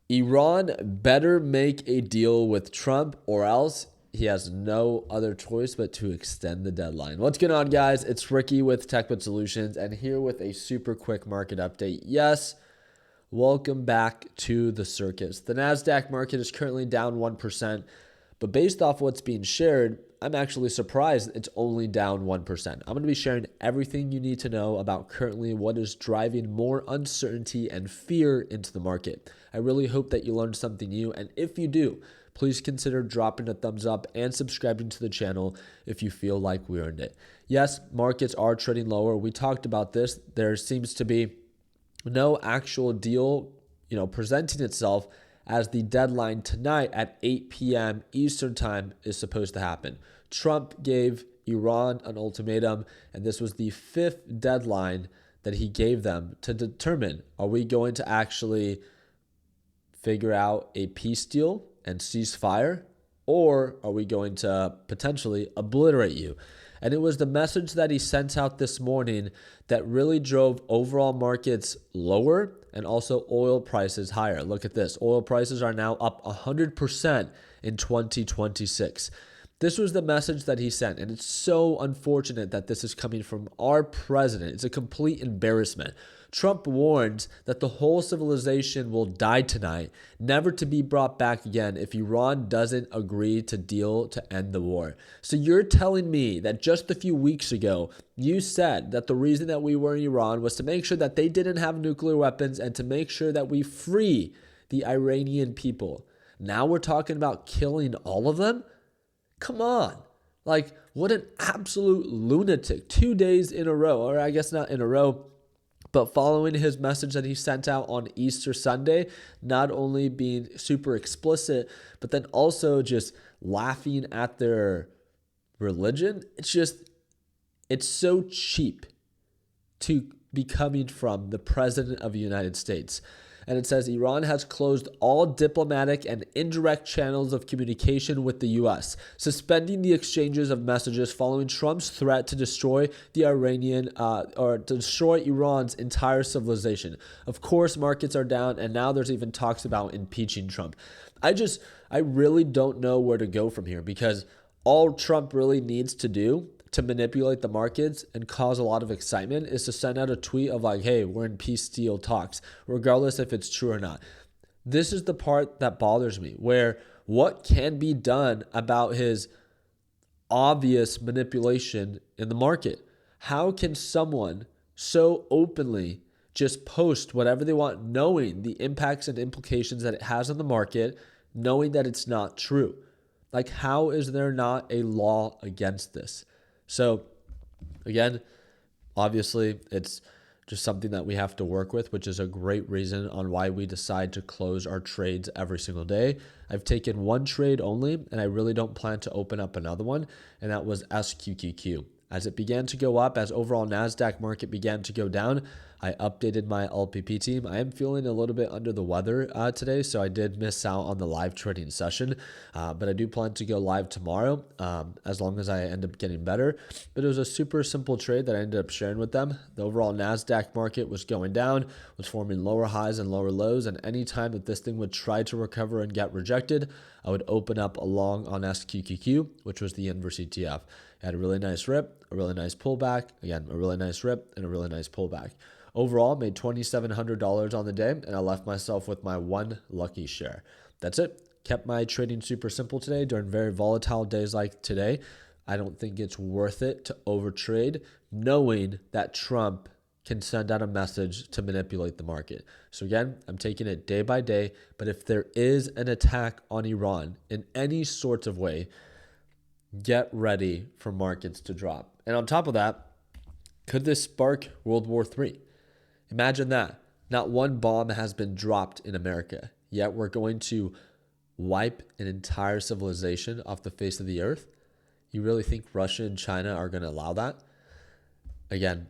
Iran better make a deal with Trump or else he has no other choice but to extend the deadline. What's going on, guys? It's Ricky with TechBit Solutions and here with a super quick market update. Yes, welcome back to the circus. The NASDAQ market is currently down 1%, but based off what's being shared, I'm actually surprised it's only down 1%. I'm going to be sharing everything you need to know about currently what is driving more uncertainty and fear into the market. I really hope that you learned something new, and if you do, please consider dropping a thumbs up and subscribing to the channel if you feel like we earned it. Yes, markets are trading lower. We talked about this. There seems to be no actual deal, presenting itself as the deadline tonight at 8 p.m. Eastern time is supposed to happen. Trump gave Iran an ultimatum, and this was the fifth deadline that he gave them to determine, are we going to actually figure out a peace deal and cease fire, or are we going to potentially obliterate you? And it was the message that he sent out this morning that really drove overall markets lower and also oil prices higher. Look at this. Oil prices are now up 100% in 2026. This was the message that he sent, and it's so unfortunate that this is coming from our president. It's a complete embarrassment. Trump warns that the whole civilization will die tonight, never to be brought back again if Iran doesn't agree to deal to end the war. So you're telling me that just a few weeks ago, you said that the reason that we were in Iran was to make sure that they didn't have nuclear weapons and to make sure that we free the Iranian people. Now we're talking about killing all of them? Come on. Like, what an absolute lunatic. 2 days in a row, or I guess not in a row, but following his message that he sent out on Easter Sunday, not only being super explicit, but then also just laughing at their religion. It's so cheap to be coming from the president of the United States. And it says Iran has closed all diplomatic and indirect channels of communication with the U.S., suspending the exchanges of messages following Trump's threat to destroy to destroy Iran's entire civilization. Of course, markets are down, and now there's even talks about impeaching Trump. I really don't know where to go from here, because all Trump really needs to do to manipulate the markets and cause a lot of excitement is to send out a tweet of like, hey, we're in peace deal talks, regardless if it's true or not. This is the part that bothers me, where what can be done about his obvious manipulation in the market? How can someone so openly just post whatever they want, knowing the impacts and implications that it has on the market, knowing that it's not true? Like, how is there not a law against this? So again, obviously it's just something that we have to work with, which is a great reason on why we decide to close our trades every single day. I've taken one trade only, and I really don't plan to open up another one, and that was SQQQ. As it began to go up, as overall NASDAQ market began to go down, I updated my LPP team. I am feeling a little bit under the weather today, so I did miss out on the live trading session, but I do plan to go live tomorrow as long as I end up getting better. But it was a super simple trade that I ended up sharing with them. The overall NASDAQ market was going down, was forming lower highs and lower lows, and any time that this thing would try to recover and get rejected, I would open up along on SQQQ, which was the inverse ETF. It had a really nice rip, a really nice pullback, again, a really nice rip, and a really nice pullback. Overall, made $2,700 on the day, and I left myself with my one lucky share. That's it. Kept my trading super simple today during very volatile days like today. I don't think it's worth it to overtrade, knowing that Trump can send out a message to manipulate the market. So again, I'm taking it day by day, but if there is an attack on Iran in any sort of way, get ready for markets to drop. And on top of that, could this spark World War III? Imagine that. Not one bomb has been dropped in America, yet we're going to wipe an entire civilization off the face of the earth. You really think Russia and China are going to allow that? Again,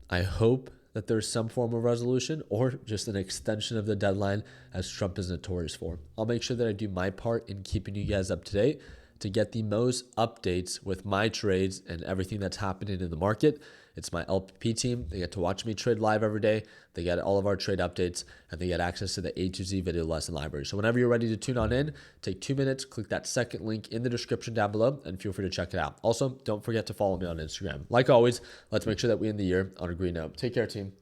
I hope that there's some form of resolution or just an extension of the deadline, as Trump is notorious for. I'll make sure that I do my part in keeping you guys up to date to get the most updates with my trades and everything that's happening in the market. It's my LP team. They get to watch me trade live every day. They get all of our trade updates, and they get access to the A to Z video lesson library. So whenever you're ready to tune on in, take 2 minutes, click that second link in the description down below, and feel free to check it out. Also, don't forget to follow me on Instagram. Like always, let's make sure that we end the year on a green note. Take care, team.